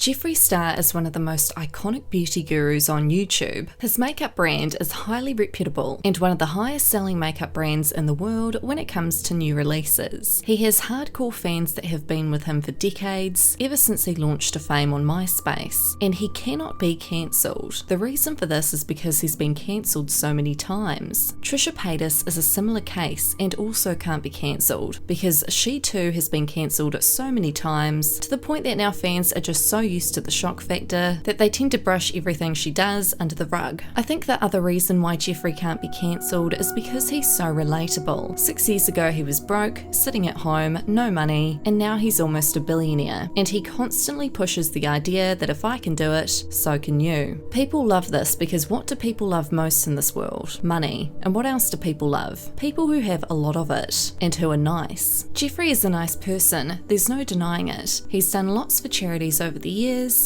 Jeffree Star is one of the most iconic beauty gurus on YouTube. His makeup brand is highly reputable and one of the highest selling makeup brands in the world when it comes to new releases. He has hardcore fans that have been with him for decades, ever since he launched to fame on MySpace, and he cannot be cancelled. The reason for this is because he's been cancelled so many times. Trisha Paytas is a similar case and also can't be cancelled because she too has been cancelled so many times, to the point that now fans are just so used to the shock factor that they tend to brush everything she does under the rug. I think the other reason why Jeffree can't be cancelled is because he's so relatable. 6 years ago he was broke, sitting at home, no money, and now he's almost a billionaire. And he constantly pushes the idea that if I can do it, so can you. People love this because what do people love most in this world? Money. And what else do people love? People who have a lot of it, and who are nice. Jeffree is a nice person, there's no denying it. He's done lots for charities over the years,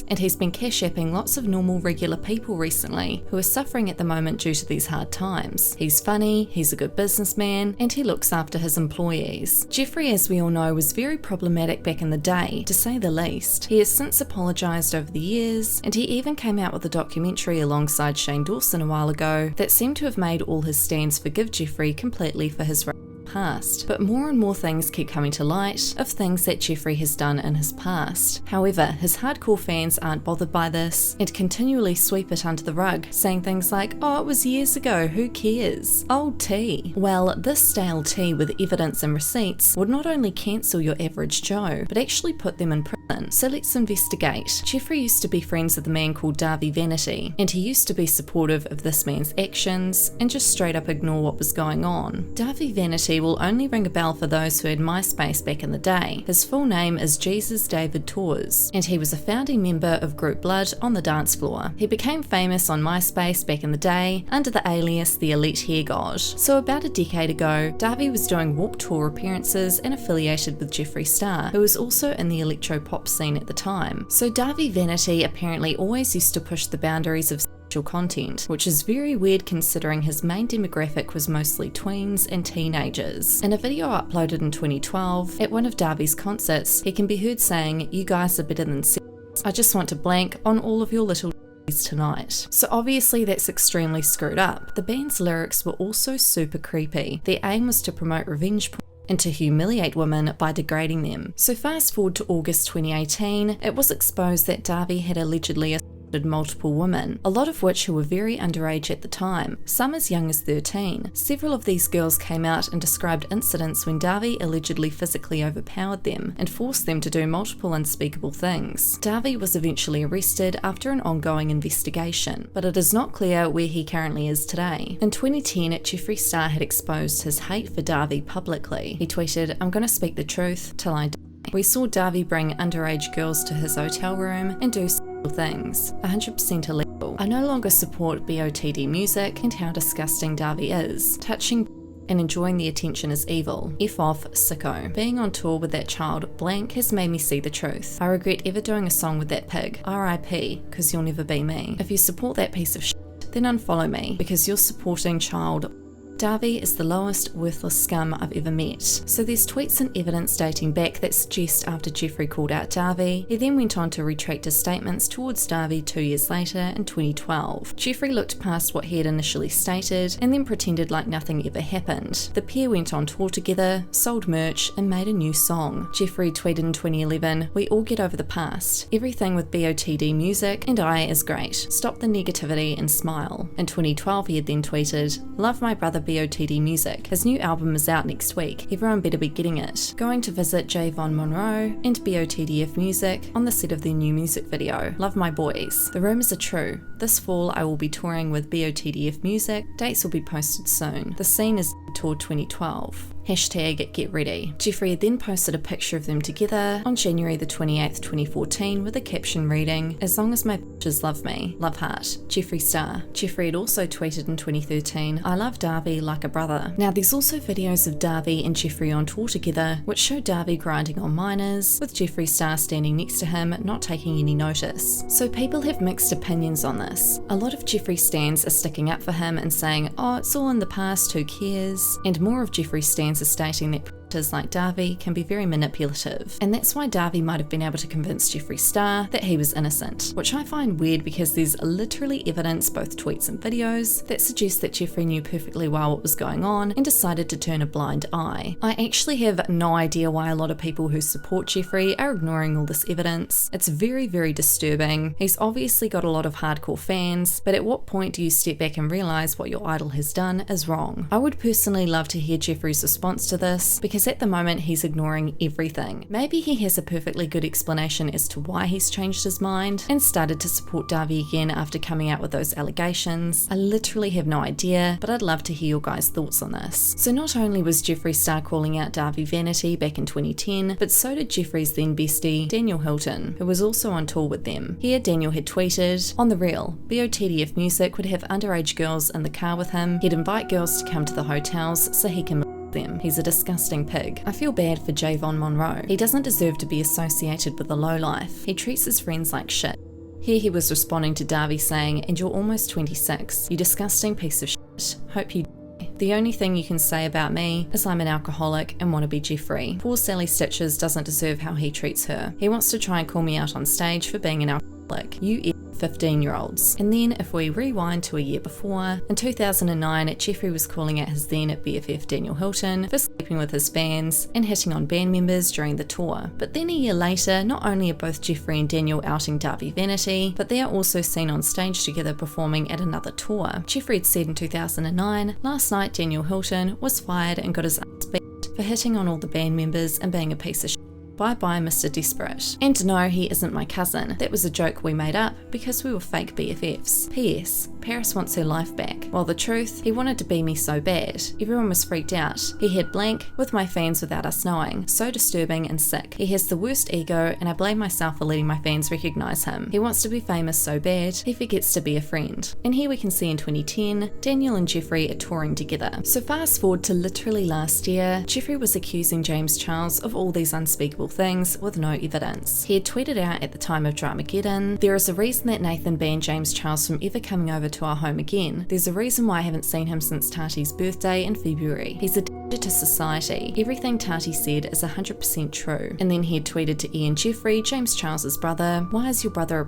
and he's been cash-apping lots of normal regular people recently who are suffering at the moment due to these hard times. He's funny, he's a good businessman, and he looks after his employees. Jeffree, as we all know, was very problematic back in the day, to say the least. He has since apologised over the years, and he even came out with a documentary alongside Shane Dawson a while ago that seemed to have made all his stands forgive Jeffree completely for his past. But more and more things keep coming to light of things that Jeffree has done in his past. However, his hardcore fans aren't bothered by this and continually sweep it under the rug, saying things like, "Oh, it was years ago, who cares? Old tea." Well, this stale tea with evidence and receipts would not only cancel your average Joe, but actually put them in prison. So let's investigate. Jeffree used to be friends with a man called Dahvie Vanity, and he used to be supportive of this man's actions and just straight up ignore what was going on. Dahvie Vanity will only ring a bell for those who had MySpace back in the day. His full name is Jesus David Tours, and he was a founding member of Group Blood on the dance floor. He became famous on MySpace back in the day under the alias The Elite Hair God. So about a decade ago, Dahvie was doing Warped Tour appearances and affiliated with Jeffree Star, who was also in the electro-pop scene at the time. So Dahvie Vanity apparently always used to push the boundaries of content, which is very weird considering his main demographic was mostly tweens and teenagers. In a video uploaded in 2012, at one of Dahvie's concerts, he can be heard saying, "You guys are better than sex. I just want to blank on all of your little tonight." So obviously that's extremely screwed up. The band's lyrics were also super creepy. Their aim was to promote revenge porn and to humiliate women by degrading them. So fast forward to August 2018, it was exposed that Dahvie had allegedly multiple women, a lot of which who were very underage at the time, some as young as 13. Several of these girls came out and described incidents when Dahvie allegedly physically overpowered them and forced them to do multiple unspeakable things. Dahvie was eventually arrested after an ongoing investigation, but it is not clear where he currently is today. In 2010, Jeffree Star had exposed his hate for Dahvie publicly. He tweeted, "I'm gonna speak the truth till I die." We saw Dahvie bring underage girls to his hotel room and do things, 100% illegal. I no longer support BOTD music and how disgusting Dahvie is. Touching and enjoying the attention is evil. F off, sicko. Being on tour with that child blank has made me see the truth. I regret ever doing a song with that pig. RIP, cause you'll never be me. If you support that piece of shit, then unfollow me, because you're supporting child. Dahvie is the lowest, worthless scum I've ever met. So there's tweets and evidence dating back that suggest after Jeffree called out Dahvie, he then went on to retract his statements towards Dahvie 2 years later in 2012. Jeffree looked past what he had initially stated and then pretended like nothing ever happened. The pair went on tour together, sold merch, and made a new song. Jeffree tweeted in 2011, "We all get over the past. Everything with BOTD music and I is great. Stop the negativity and smile." In 2012 he had then tweeted, "Love my brother BOTD music. His new album is out next week. Everyone better be getting it. Going to visit J. Von Monroe and BOTDF Music on the set of their new music video. Love my boys. The rumors are true. This fall I will be touring with BOTDF Music. Dates will be posted soon. The scene is Tour 2012. Hashtag get ready." Jeffree had then posted a picture of them together on January the 28th, 2014 with a caption reading, "As long as my bitches love me, love heart, Jeffree Star." Jeffree had also tweeted in 2013, "I love Dahvie like a brother." Now there's also videos of Dahvie and Jeffree on tour together which show Dahvie grinding on minors, with Jeffree Star standing next to him not taking any notice. So people have mixed opinions on this. A lot of Jeffree stans are sticking up for him and saying, "Oh, it's all in the past, who cares?" And more of Jeffree stans are stating that like Dahvie can be very manipulative, and that's why Dahvie might have been able to convince Jeffree Star that he was innocent, which I find weird because there's literally evidence, both tweets and videos, that suggests that Jeffree knew perfectly well what was going on and decided to turn a blind eye. I actually have no idea why a lot of people who support Jeffree are ignoring all this evidence. It's very, very disturbing. He's obviously got a lot of hardcore fans, but at what point do you step back and realize what your idol has done is wrong? I would personally love to hear Jeffree's response to this, because at the moment he's ignoring everything. Maybe he has a perfectly good explanation as to why he's changed his mind and started to support Dahvie again after coming out with those allegations. I literally have no idea, but I'd love to hear your guys' thoughts on this. So not only was Jeffree Star calling out Dahvie Vanity back in 2010, but so did Jeffree's then bestie, Daniel Hilton, who was also on tour with them. Here Daniel had tweeted, "On the real, BOTDF Music would have underage girls in the car with him. He'd invite girls to come to the hotels so he can them. He's a disgusting pig. I feel bad for Javon Monroe. He doesn't deserve to be associated with a lowlife. He treats his friends like shit." Here he was responding to Dahvie saying, "And you're almost 26. You disgusting piece of shit. Hope you die. The only thing you can say about me is I'm an alcoholic and want to be Jeffree. Poor Sally Stitches doesn't deserve how he treats her. He wants to try and call me out on stage for being an alcoholic. You 15-year-olds. And then if we rewind to a year before, in 2009, Jeffree was calling out his then BFF Daniel Hilton for sleeping with his fans and hitting on band members during the tour. But then a year later, not only are both Jeffree and Daniel outing Dahvie Vanity, but they are also seen on stage together performing at another tour. Jeffree had said in 2009, "Last night Daniel Hilton was fired and got his ass beat for hitting on all the band members and being a piece of shit. Bye-bye, Mr. Desperate. And no, he isn't my cousin. That was a joke we made up because we were fake BFFs. P.S. Paris wants her life back." Well, the truth, he wanted to be me so bad. Everyone was freaked out. He had blank with my fans without us knowing. So disturbing and sick. He has the worst ego, and I blame myself for letting my fans recognize him. He wants to be famous so bad, he forgets to be a friend. And here we can see in 2010, Daniel and Jeffree are touring together. So fast forward to literally last year, Jeffree was accusing James Charles of all these unspeakable things with no evidence. He had tweeted out at the time of Dramageddon, "There is a reason that Nathan banned James Charles from ever coming over to our home again. There's a reason why I haven't seen him since Tati's birthday in February. He's a danger to society. Everything Tati said is 100% true." And then he had tweeted to Ian Jeffree, James Charles's brother, "Why is your brother a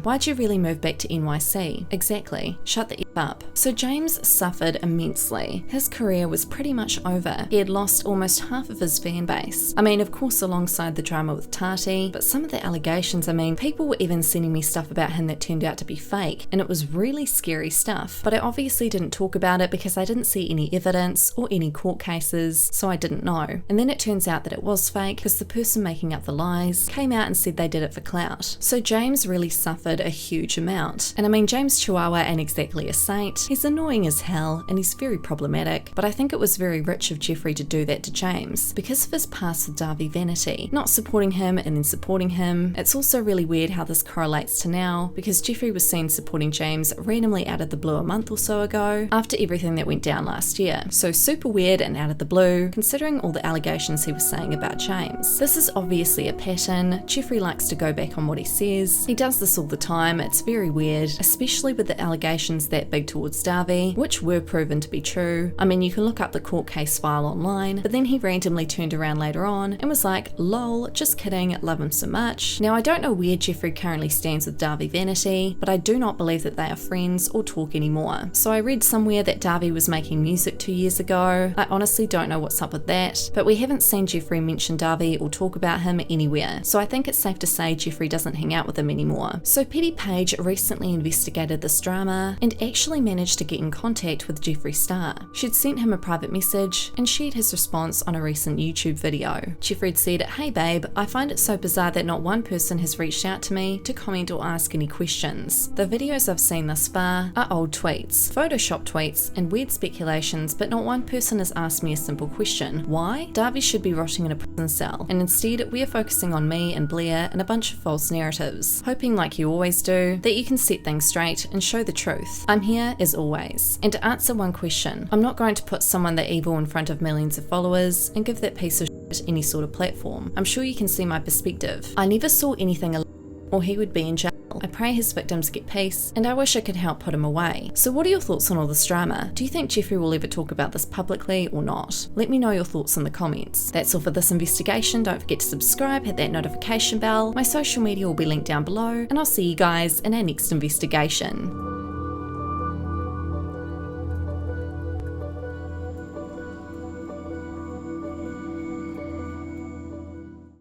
Why'd you really move back to NYC? Exactly. Shut the F up." So James suffered immensely. His career was pretty much over. He had lost almost half of his fan base. I mean, of course, alongside the drama with Tati, but some of the allegations, I mean, people were even sending me stuff about him that turned out to be fake, and it was really scary stuff. But I obviously didn't talk about it because I didn't see any evidence or any court cases, so I didn't know. And then it turns out that it was fake because the person making up the lies came out and said they did it for clout. So James really suffered a huge amount. And I mean, James Chihuahua ain't exactly a saint. He's annoying as hell and he's very problematic, but I think it was very rich of Jeffree to do that to James because of his past with Dahvie Vanity, not supporting him and then supporting him. It's also really weird how this correlates to now because Jeffree was seen supporting James randomly out of the blue a month or so ago after everything that went down last year. So super weird and out of the blue considering all the allegations he was saying about James. This is obviously a pattern. Jeffree likes to go back on what he says. He does this all the time. It's very weird, especially with the allegations that big towards Dahvie, which were proven to be true. I mean, you can look up the court case file online, but then he randomly turned around later on and was like, "Lol, just kidding, love him so much." Now, I don't know where Jeffree currently stands with Dahvie Vanity, but I do not believe that they are friends or talk anymore. So I read somewhere that Dahvie was making music 2 years ago. I honestly don't know what's up with that, but we haven't seen Jeffree mention Dahvie or talk about him anywhere. So I think it's safe to say Jeffree doesn't hang out with him anymore. So Petty Page recently investigated this drama and actually managed to get in contact with Jeffree Star. She'd sent him a private message and shared his response on a recent YouTube video. Jeffree had said, "Hey babe, I find it so bizarre that not one person has reached out to me to comment or ask any questions. The videos I've seen thus far are old tweets, Photoshop tweets, and weird speculations, but not one person has asked me a simple question. Why? Dahvie should be rotting in a prison cell, and instead we are focusing on me and Blair and a bunch of false narratives, hoping like you always do, that you can set things straight and show the truth. I'm here as always. And to answer one question, I'm not going to put someone that evil in front of millions of followers and give that piece of shit any sort of platform. I'm sure you can see my perspective. I never saw anything or he would be in jail. I pray his victims get peace, and I wish I could help put him away. So what are your thoughts on all this drama? Do you think Jeffree will ever talk about this publicly or not? Let me know your thoughts in the comments. That's all for this investigation. Don't forget to subscribe, hit that notification bell. My social media will be linked down below, and I'll see you guys in our next investigation.